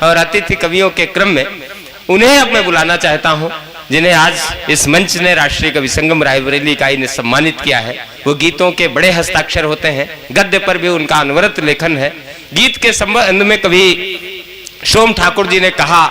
और अतिथि कवियों के क्रम में उन्हें अब मैं बुलाना चाहता हूं, जिन्हें आज इस मंच ने राष्ट्रीय कवि संगम रायबरेली इकाई ने सम्मानित किया है। वो गीतों के बड़े हस्ताक्षर होते हैं, गद्य पर भी उनका अनवरत लेखन है। गीत के संबंध में कवि सोम ठाकुर जी ने कहा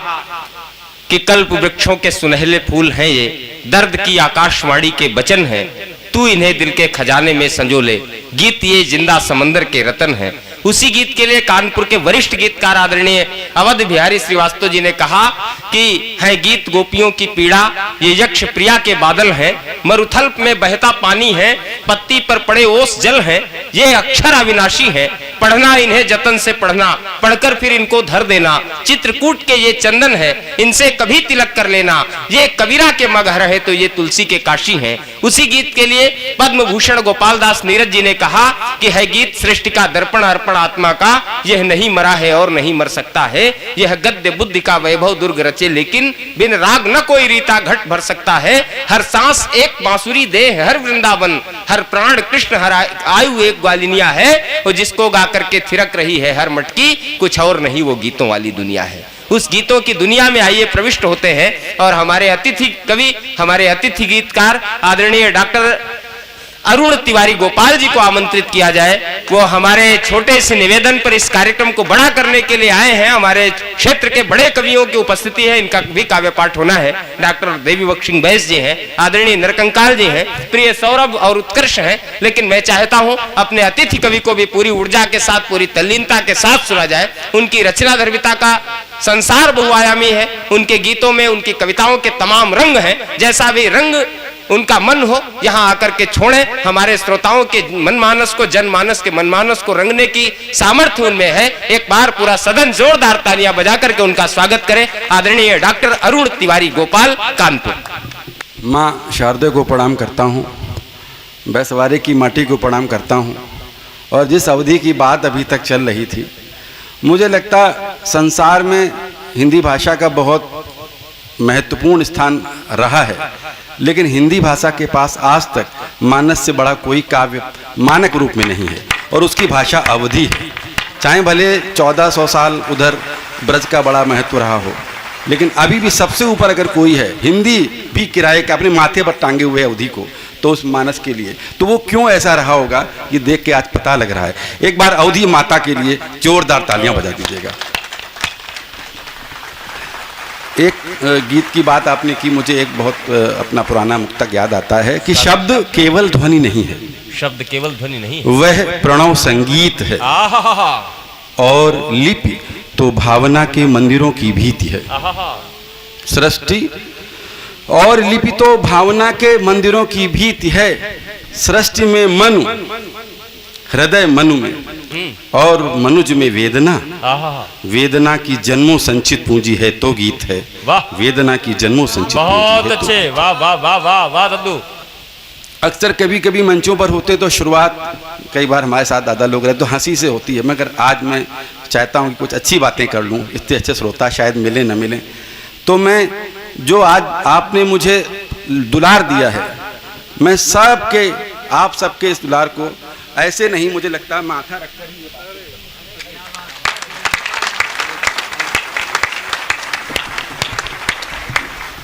कि कल्प वृक्षों के सुनहले फूल हैं ये, दर्द की आकाशवाणी के वचन हैं, तू इन्हें दिल के खजाने में संजो ले, गीत ये जिंदा समंदर के रतन हैं। उसी गीत के लिए कानपुर के वरिष्ठ गीतकार आदरणीय अवध बिहारी श्रीवास्तव जी ने कहा कि है गीत गोपियों की पीड़ा, ये यक्ष प्रिया के बादल हैं, मरुथल में बहता पानी है, पत्ती पर पड़े ओस जल है, ये अक्षर अविनाशी है, पढ़ना इन्हें जतन से पढ़ना, पढ़कर फिर इनको धर देना, चित्रकूट के ये चंदन है, इनसे कभी तिलक कर लेना, ये कबीरा के मगहर है तो ये तुलसी के काशी हैं। उसी गीत के लिए पद्म भूषण गोपाल दास नीरज जी ने कहा कि है गीत सृष्टि का दर्पण अर्पण आत्मा का, यह नहीं मरा है और नहीं मर सकता है, यह गद्य बुद्धि का वैभव दुर्ग रचे, लेकिन बिन राग न कोई रीता घट भर सकता है, हर सांस एक बांसुरी देह हर वृंदावन, हर प्राण कृष्ण हर आयु एक ग्वालिनिया है, और जिसको गा करके थिरक रही है हर मटकी, कुछ और नहीं वो गीतों वाली दुनिया है। उस गीतों की दुनिया में आइए प्रविष्ट होते हैं और हमारे अतिथि कवि, हमारे अतिथि गीतकार आदरणीय डॉक्टर अरुण तिवारी गोपाल जी को आमंत्रित किया जाए। वो हमारे छोटे से निवेदन पर इस कार्यक्रम को बड़ा करने के लिए आए हैं। हमारे क्षेत्र के बड़े कवियों की उपस्थिति है, इनका भी काव्य पाठ होना है। डॉक्टर देवी बख्शिंग बैस जी हैं, आदरणीय नरकंकाल जी हैं, प्रिय सौरभ और उत्कर्ष हैं। लेकिन मैं चाहता हूं अपने अतिथि कवि को भी पूरी ऊर्जा के साथ, पूरी तल्लीनता के साथ सुना जाए। उनकी रचना धर्मिता का संसार बहुआयामी है, उनके गीतों में उनकी कविताओं के तमाम रंग हैं। जैसा भी रंग उनका मन हो यहाँ आकर के छोड़ें। हमारे श्रोताओं के मनमानस को, जनमानस के मनमानस को रंगने की सामर्थ्य उनमें है। एक बार पूरा सदन जोरदार तालियां बजा करके उनका स्वागत करें। आदरणीय डॉक्टर अरुण तिवारी गोपाल, कानपुर। माँ शारदे को प्रणाम करता हूँ, बैसवारे की माटी को प्रणाम करता हूँ। और जिस अवधि की बात अभी तक चल रही थी, मुझे लगता संसार में हिंदी भाषा का बहुत महत्वपूर्ण स्थान रहा है, लेकिन हिंदी भाषा के पास आज तक मानस से बड़ा कोई काव्य मानक रूप में नहीं है, और उसकी भाषा अवधि है। चाहे भले 1400 साल उधर ब्रज का बड़ा महत्व रहा हो, लेकिन अभी भी सबसे ऊपर अगर कोई है, हिंदी भी किराए का अपने माथे पर टांगे हुए अवधि को, तो उस मानस के लिए तो वो क्यों ऐसा रहा होगा, ये देख के आज पता लग रहा है। एक बार अवधि माता के लिए जोरदार तालियां बजा दीजिएगा। एक गीत की बात आपने की, मुझे एक बहुत अपना पुराना मुक्तक याद आता है कि शब्द केवल ध्वनि नहीं है, शब्द केवल ध्वनि नहीं, वह प्रणव संगीत है, और लिपि तो भावना के मंदिरों की भीति है। सृष्टि और लिपि तो भावना के मंदिरों की भीति है, सृष्टि में मनु, हृदय मनु में, और मनुज में वेदना, वेदना की जन्मों संचित पूंजी है तो गीत है। वेदना की जन्मों संचित बहुत पूंजी अच्छे, वाह वाह वाह वाह वाह दद्दू। अक्सर कभी कभी मंचों पर होते तो शुरुआत, कई बार हमारे साथ दादा लोग रहे तो हंसी से होती है, मगर आज मैं चाहता हूँ कि कुछ अच्छी बातें कर लूँ। इतने अच्छे श्रोता शायद मिले न मिले, तो मैं जो आज आपने मुझे दुलार दिया है, मैं सबके, आप सबके इस दुलार को ऐसे नहीं, मुझे लगता है माथा रखकर ही।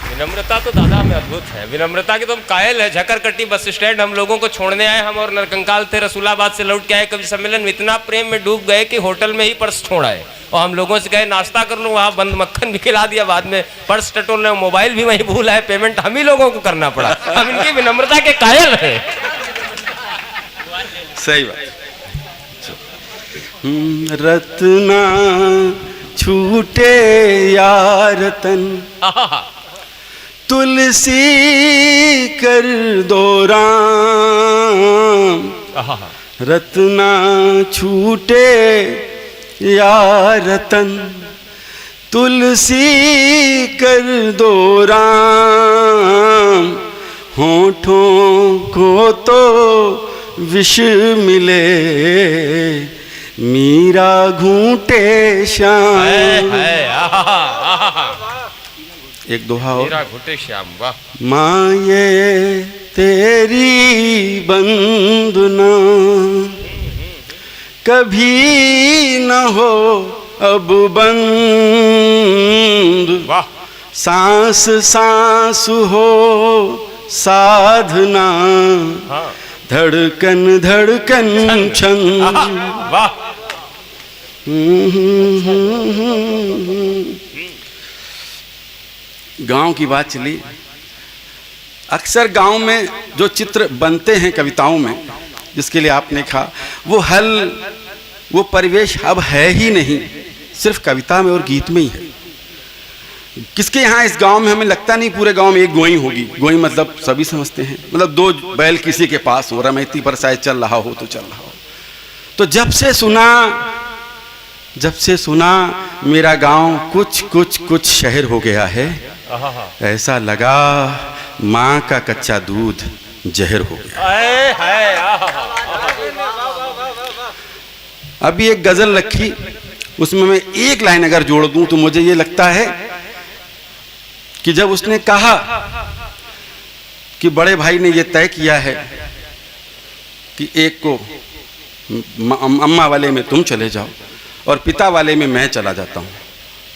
विनम्रता तो दादा में अद्भुत है, विनम्रता की तो हम कायल है। झकरकट्टी बस स्टैंड हम लोगों को छोड़ने आए, हम और नरकंकाल थे, रसूलाबाद से लौट के आए कवि सम्मेलन में, इतना प्रेम में डूब गए कि होटल में ही पर्स छोड़ आए, और हम लोगों से कहे नाश्ता कर लूँ, वहाँ बंद मक्खन भी खिला दिया, बाद में पर्स टटोलने, मोबाइल भी वहीं भूल आए, पेमेंट हम ही लोगों को करना पड़ा। हम इनकी विनम्रता के कायल हैं। सही बात। रत्ना छूटे यार तन, तुलसी कर दो राम, रत्ना छूटे यार तन, तुलसी कर दो राम, होठों को तो विष मिले, मीरा घूंटे श्याम। एक दोहा और, मीरा घूंटे श्याम, वाह। माँ ये तेरी बंदना, कभी न हो अब बंद, वाह। सांस सांस हो साधना, हाँ। धड़कन धड़कन छंद। वाह। गांव की बात चली। अक्सर गांव में जो चित्र बनते हैं कविताओं में, जिसके लिए आपने कहा, वो परिवेश अब है ही नहीं, सिर्फ कविता में और गीत में ही है। किसके यहाँ इस गांव में हमें लगता नहीं पूरे गांव में एक गोई होगी। गोई मतलब सभी समझते हैं, मतलब दो बैल किसी के पास हो, रमैती पर शायद चल रहा हो तो चल रहा हो। तो जब से सुना मेरा गांव कुछ कुछ कुछ शहर हो गया है, ऐसा लगा माँ का कच्चा दूध जहर हो गया। अभी एक गजल रखी, उसमें मैं एक लाइन अगर जोड़ दूं तो मुझे ये लगता है कि जब उसने कहा कि बड़े भाई ने ये तय किया है कि एक को अम्मा वाले में तुम चले जाओ और पिता वाले में मैं चला जाता हूं,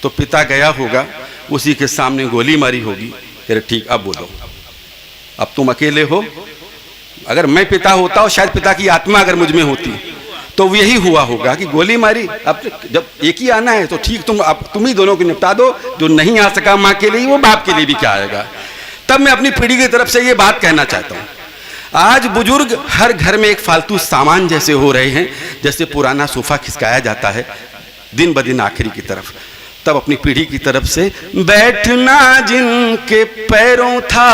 तो पिता गया होगा, उसी के सामने गोली मारी होगी। अरे ठीक, अब बोलो, अब तुम अकेले हो। अगर मैं पिता होता और शायद पिता की आत्मा अगर मुझ में होती तो यही हुआ होगा कि गोली मारी। अब जब एक ही आना है तो ठीक, तुम ही दोनों को निपटा दो। जो नहीं आ सका माँ के लिए, वो बाप के लिए भी क्या आएगा। तब मैं अपनी पीढ़ी की तरफ से ये बात कहना चाहता हूँ। आज बुजुर्ग हर घर में एक फालतू सामान जैसे हो रहे हैं, जैसे पुराना सोफा खिसकाया जाता है दिन ब दिन आखिरी की तरफ। तब अपनी पीढ़ी की तरफ से, बैठना जिनके पैरों था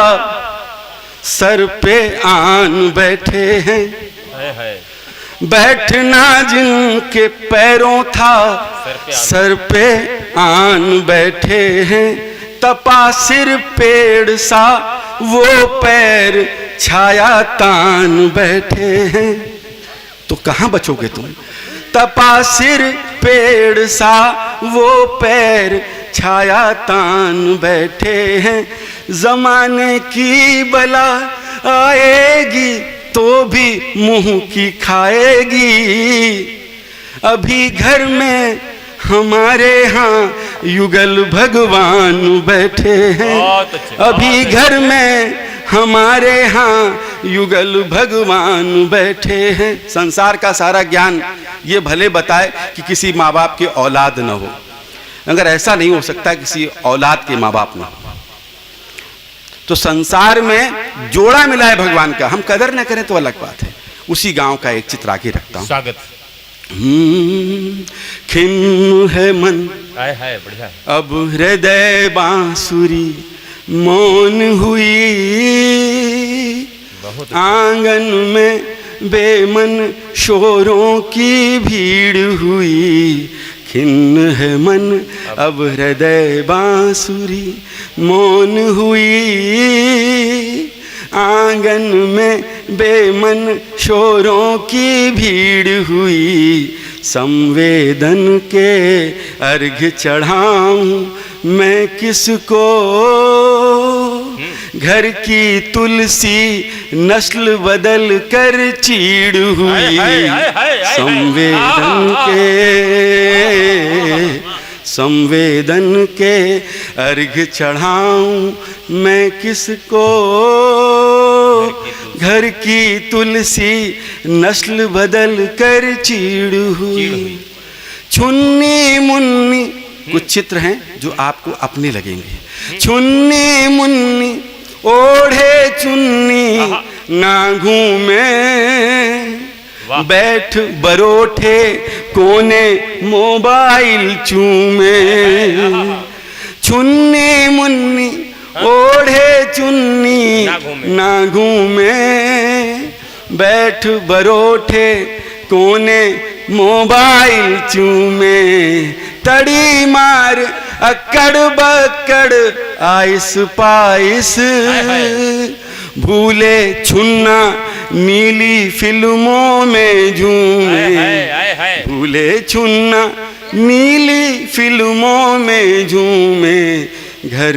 सर पे आन बैठे हैं, बैठना जिनके पैरों था सर पे आन बैठे हैं, तपा सिर पेड़ सा वो पैर छाया तान बैठे हैं। तो कहाँ बचोगे तुम? तपा सिर पेड़ सा वो पैर छाया तान बैठे हैं, जमाने की बला आएगी तो भी मुंह की खाएगी। अभी घर में हमारे यहाँ युगल भगवान बैठे हैं, अभी घर में हमारे यहाँ युगल भगवान बैठे हैं। संसार का सारा ज्ञान ये भले बताए कि किसी माँ बाप के औलाद न हो, अगर ऐसा नहीं हो सकता किसी औलाद के माँ बाप न हो, तो संसार में जोड़ा मिला है भगवान का, हम कदर न करें तो अलग बात है। उसी गांव का एक चित्र आगे रखता हूं। स्वागत। खिन्न है मन, बढ़िया। अब हृदय बांसुरी मौन हुई, आंगन में बेमन शोरों की भीड़ हुई। खिन्न है मन अब हृदय बांसुरी मौन हुई, आंगन में बेमन शोरों की भीड़ हुई। संवेदन के अर्घ चढ़ाऊं मैं किसको, घर की तुलसी नस्ल बदल कर चीड़ हुई। संवेदन के अर्घ चढ़ाऊं मैं किसको, घर की तुलसी नस्ल बदल कर चीड़ हुई। छुन्नी मुन्नी, कुछ चित्र हैं जो आपको अपने लगेंगे। छुन्नी मुन्नी ओढ़े चुन्नी ना घूमे, बैठ बरोठे कोने मोबाइल चूमे। छुन्नी मुन्नी ओढ़े चुन्नी ना घूमे, बैठ बरोठे कोने मोबाइल चूमे। तड़ी मार अकड़ बकड़ आइस पाइस, भूले छुन्ना नीली फिल्मों में झूमे। भूले छुन्ना नीली फिल्मों में झूमे। घर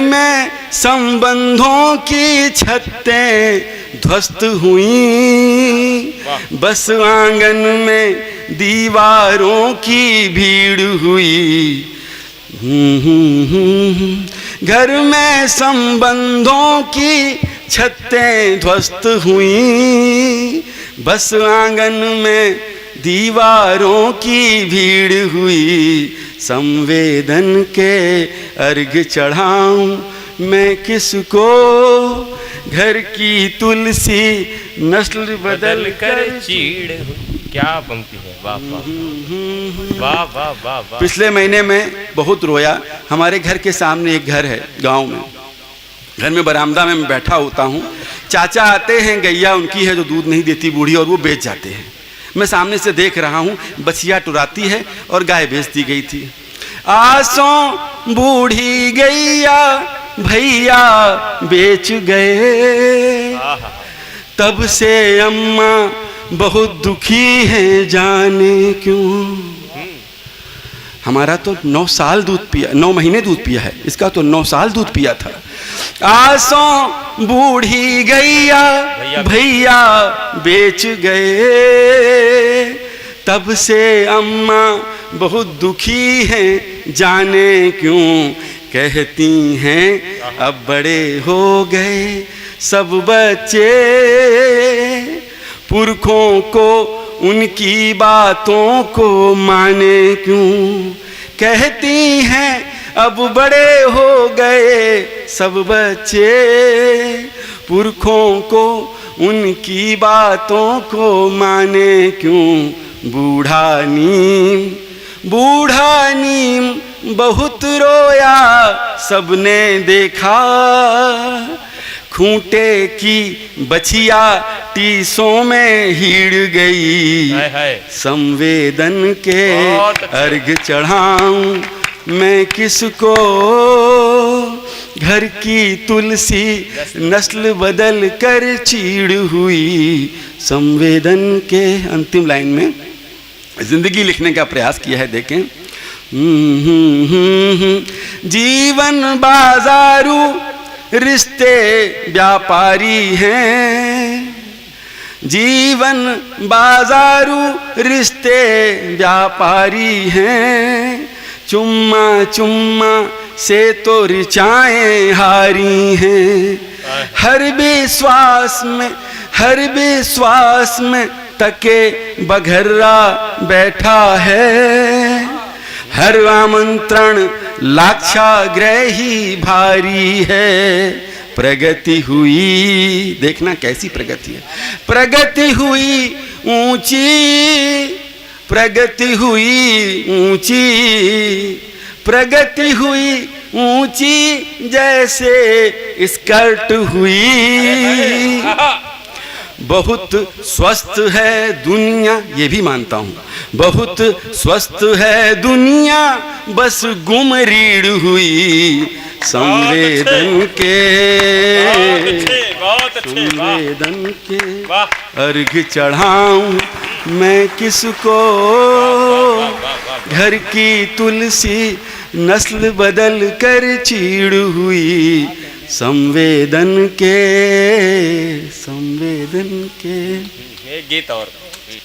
में संबंधों की छतें ध्वस्त हुई, बस आंगन में दीवारों की भीड़ हुई। घर में संबंधों की छतें ध्वस्त हुई, बस आंगन में दीवारों की भीड़ हुई। संवेदन के अर्घ चढ़ाऊं मैं किसको, घर की तुलसी नस्ल बदल कर चीड़। क्या पंक्ति है, वाह वाह वाह वाह वाह वाह। पिछले महीने में बहुत रोया। हमारे घर के सामने एक घर है गांव में, घर में बरामदा में मैं बैठा होता हूँ। चाचा आते हैं, गैया उनकी है जो दूध नहीं देती बूढ़ी, और वो बेच जाते हैं। मैं सामने से देख रहा हूँ, बछिया टुराती है और गाय बेच दी गई थी। आसों बूढ़ी गैया भैया बेच गए, तब से अम्मा बहुत दुखी है जाने क्यों। हमारा तो 9 साल दूध पिया, 9 महीने दूध पिया है, इसका तो 9 साल दूध पिया था। आसों बूढ़ी गैया भैया बेच गए, तब से अम्मा बहुत दुखी हैं जाने क्यों। कहती हैं अब बड़े हो गए सब बच्चे, पुरखों को उनकी बातों को माने क्यों। कहती हैं अब बड़े हो गए सब बच्चे, पुरखों को उनकी बातों को माने क्यों। बूढ़ा नीम बहुत रोया सबने देखा, खूंटे की बछिया टीसों में हिड़ गई। संवेदन के अर्घ चढ़ाऊं मैं किसको, घर की तुलसी नस्ल बदल कर चीड़ हुई। संवेदन के अंतिम लाइन में जिंदगी लिखने का प्रयास किया है, देखें। जीवन बाजारू रिश्ते व्यापारी हैं, जीवन बाजारू रिश्ते व्यापारी हैं। चुम्मा से तो ऋचाएं हारी हैं, हर विश्वास में तके बघर्रा बैठा है। हर आमंत्रण लाक्षाग्रही भारी है। प्रगति हुई, देखना कैसी प्रगति है। प्रगति हुई ऊंची, प्रगति हुई ऊंची, प्रगति हुई ऊंची जैसे स्कर्ट हुई। बहुत स्वस्थ है दुनिया, ये भी मानता हूँ, बहुत स्वस्थ है दुनिया, बस गुमरीड़ हुई। संवेदन के अर्घ चढ़ाऊं मैं किसको, घर की तुलसी नस्ल बदल कर चीड़ हुई। संवेदन के एक गीत और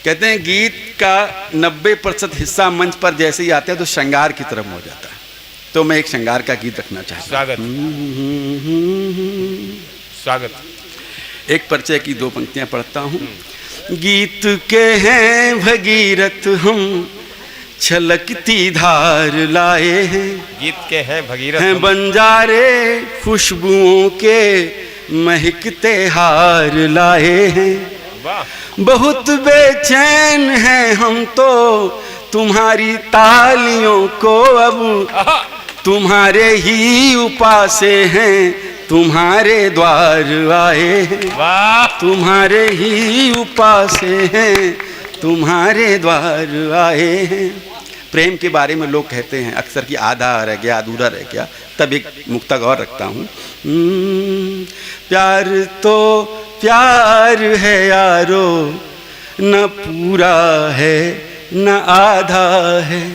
कहते हैं, गीत का 90% हिस्सा मंच पर जैसे ही आता है तो श्रृंगार की तरफ हो जाता है। तो मैं एक श्रृंगार का गीत रखना चाहता हूँ। स्वागत। एक परिचय की 2 पंक्तियां पढ़ता हूँ। गीत के हैं भगीरथ हम, छलकती धार लाए हैं। गीत के हैं भगीरथ हैं बंजारे, खुशबुओं के महकते हार लाए हैं। बहुत बेचैन हैं हम तो तुम्हारी तालियों को, अब तुम्हारे ही उपासे हैं, तुम्हारे द्वार आए हैं। तुम्हारे ही उपासे हैं, तुम्हारे द्वार आए हैं। प्रेम के बारे में लोग कहते हैं अक्सर कि आधा रह गया, अधूरा रह गया। तब एक मुक्तक और रखता हूँ। प्यार तो प्यार है यारो, न पूरा है न आधा है।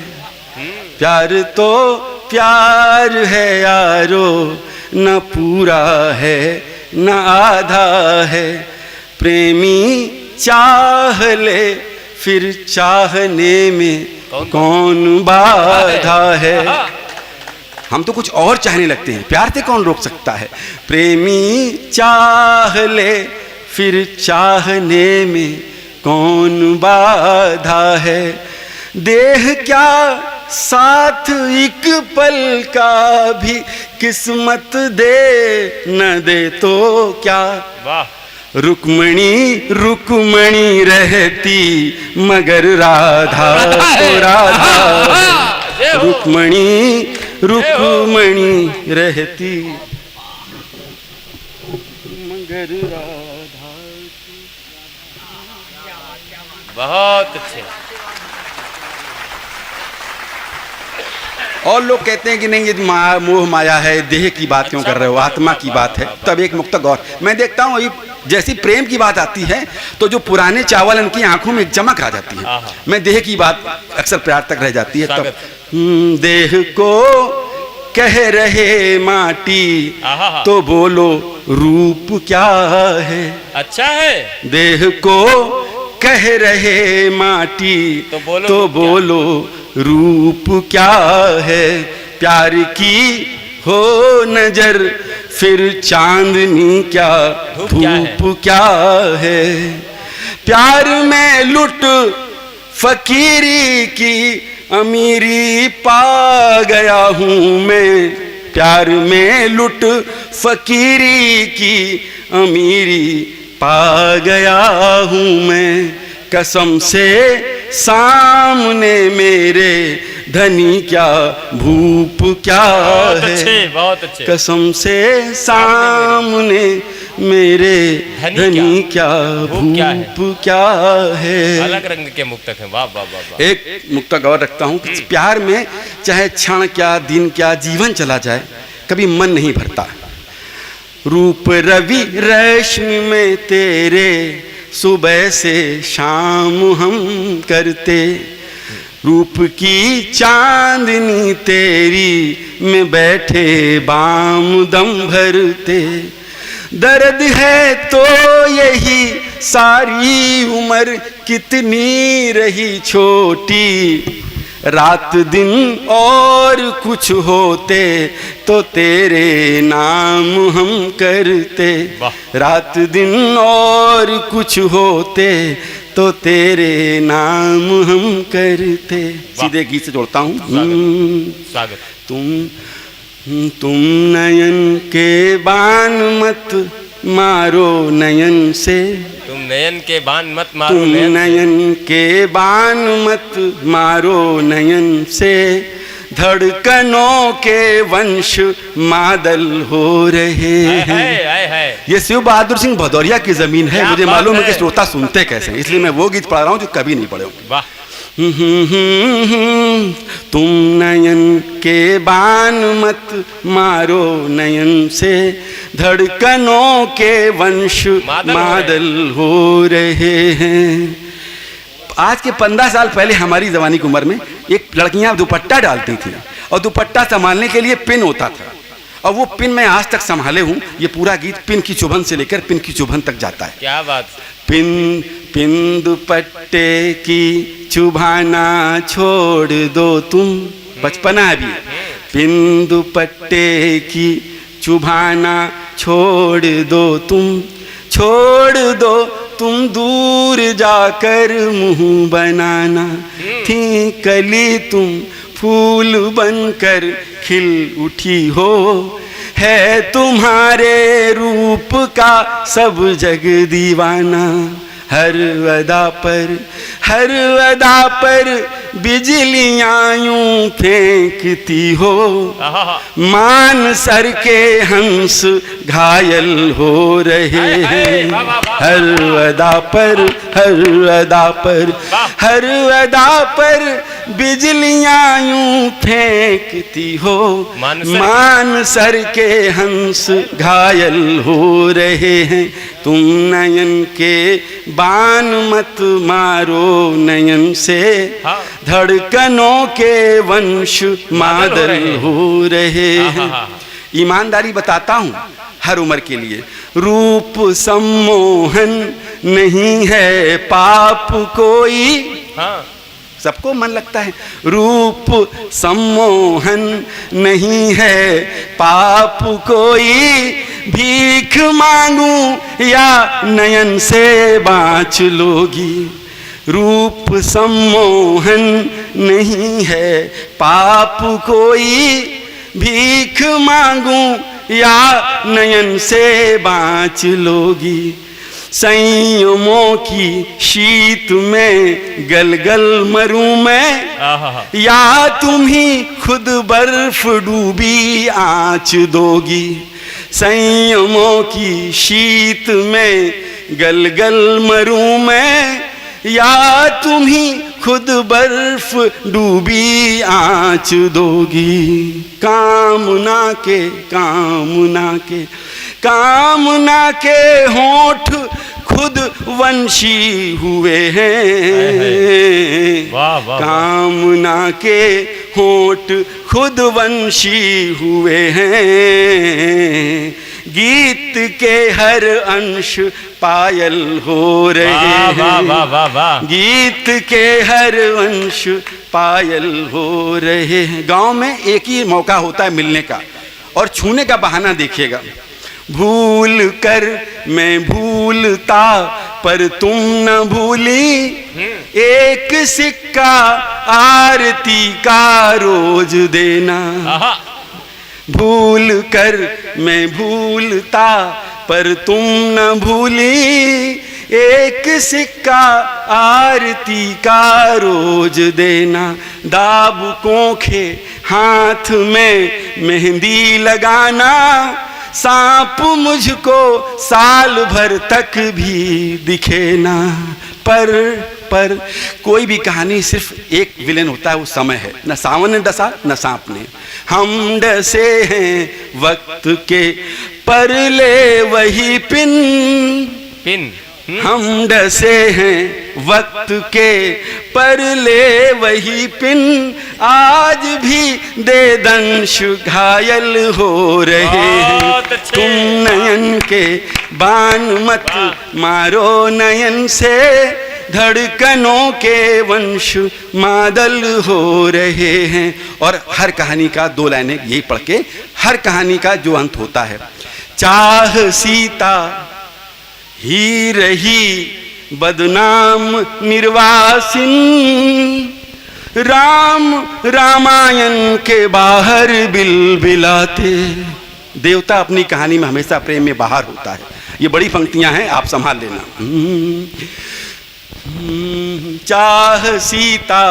प्यार तो प्यार है यारो, न पूरा है न आधा है। प्रेमी चाह ले फिर चाहने में कौन बाधा है। हम तो कुछ और चाहने लगते हैं, प्यार से कौन रोक सकता है। प्रेमी चाह ले फिर चाहने में कौन बाधा है। देह क्या साथ एक पल का भी किस्मत दे न दे तो क्या। रुक्मणी रुक्मणी रहती मगर राधा तो राधा। रुक्मणी रुक्मणी रहती मगर राधा। बहुत अच्छे। और लोग कहते हैं कि नहीं ये मोह माया है, देह की बात क्यों कर रहे हो, आत्मा की बात है। तब एक मुक्तक और मैं देखता हूँ, जैसी प्रेम की बात आती है तो जो पुराने चावल इनकी आंखों में एक चमक आ जाती है। मैं देह की बात अक्सर प्यार तक रह जाती है। तब देह को कह रहे माटी तो बोलो रूप क्या है। अच्छा है। देह को कह रहे माटी तो बोलो रूप क्या है। प्यार की हो नजर फिर चांदनी क्या धूप क्या है। प्यार में लुट फकीरी की अमीरी पा गया हूँ मैं। प्यार में लुट फकीरी की अमीरी पा गया हूँ मैं। कसम से सामने मेरे धनी क्या भूप क्या है। बहुत अच्छे। कसम से सामने मेरे धनी क्या भूप क्या है। अलग रंग के मुक्तक हैं। वाह वाह वाह। एक मुक्तक और रखता हूँ। प्यार में चाहे क्षण क्या दिन क्या जीवन चला जाए कभी मन नहीं भरता। रूप रवि रश्मि में तेरे सुबह से शाम हम करते। रूप की चांदनी तेरी में बैठे बाम दम भरते। दर्द है तो यही सारी उम्र कितनी रही छोटी। रात दिन और कुछ होते तो तेरे नाम हम करते। रात दिन और कुछ होते तो तेरे नाम हम करते। सीधे गीत से जोड़ता हूँ। तुम नयन के बाण मत मारो नयन से। तुम नयन के बाण मत मारो। तुम नयन के बाण मत मारो नयन से। धड़कनों के वंश मादल हो रहे हैं। ये शिव बहादुर सिंह भदौरिया की जमीन है। मुझे मालूम है कि श्रोता सुनते कैसे, इसलिए मैं वो गीत पढ़ा रहा हूँ जो कभी नहीं पढ़े होंगे। वाह। तुम नयन के बाण मत मारो नयन से। धड़कनों के वंश मादल हो रहे हैं। आज के 15 साल पहले हमारी जवानी की उम्र में एक लड़कियां दुपट्टा डालती थी और दुपट्टा संभालने के लिए पिन होता था। और वो पिन मैं आज तक संभाले हूँ। ये पूरा गीत पिन की चुभन से लेकर पिन की चुभन तक जाता है। क्या बात। पिन पिन दुपट्टे की चुभाना छोड़ दो तुम। बचपना अभी। पिन दुपट्टे की चुभाना छोड़ दो तुम। छोड़ दो तुम दूर जाकर मुंह बनाना। थी कली तुम फूल बनकर खिल उठी हो। है तुम्हारे रूप का सब जग दीवाना। हर अदा पर बिजलियां यूं फेंकती हो। मान सर के हंस घायल हो रहे हैं। हर अदा पर बिजलियां यूं फेंकती हो। मान सर के हंस घायल हो रहे हैं। तुम नयन के बाण मत मारो नयन से। धड़कनों के वंश मादल हो रहे हैं। ईमानदारी बताता हूँ हर उम्र के लिए। रूप सम्मोहन नहीं है पाप कोई। हाँ, सबको मन लगता है। रूप सम्मोहन नहीं है पाप कोई, भीख मांगू या नयन से बाँच लोगी। रूप सम्मोहन नहीं है पाप कोई, भीख मांगू या नयन से बाँच लोगी। संयमों की शीत में गलगल मरूं मैं, या तुम ही खुद बर्फ डूबी आँच दोगी। संयमों की शीत में गलगल मरूं मैं, या तुम ही खुद बर्फ डूबी आँच दोगी। कामना के होंठ खुद वंशी हुए हैं। वाह वाह। कामना के होंठ खुद वंशी हुए हैं। गीत के हर अंश पायल हो रहे हैं। वाह वाह वाह वाह। गीत के हर अंश पायल हो रहे हैं। गांव में एक ही मौका होता है मिलने का, और छूने का बहाना देखिएगा। भूल कर मैं भूलता पर तुम न भूली, एक सिक्का आरती का रोज देना। भूल कर मैं भूलता पर तुम न भूली, एक सिक्का आरती का रोज देना। दाबुकों के हाथ में मेहंदी लगाना, सांप मुझको साल भर तक भी दिखे ना। पर कोई भी कहानी सिर्फ एक विलेन होता है, वो समय है। न सावन ने डसा न सांप ने। हम डसे हैं वक्त के पर ले वही पिन। हम डसे हैं वक्त के पर ले वही पिन, आज भी दे दंश घायल हो रहे हैं। तुम नयन के बाण मत मारो नयन से, धड़कनों के वंश मादल हो रहे हैं। और हर कहानी का 2 लाइनें यही पढ़ के हर कहानी का जो अंत होता है, चाह सीता ही रही बदनाम निर्वासिन, राम रामायण के बाहर बिलबिलाते। देवता अपनी कहानी में हमेशा प्रेम में बाहर होता है। ये बड़ी पंक्तियां हैं, आप संभाल लेना। चाह सीता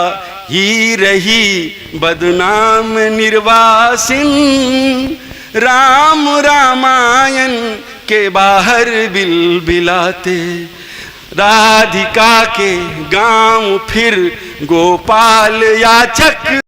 ही रही बदनाम निर्वासिन, राम रामायण के बाहर बिलबिलाते। राधिका के गांव फिर गोपाल याचक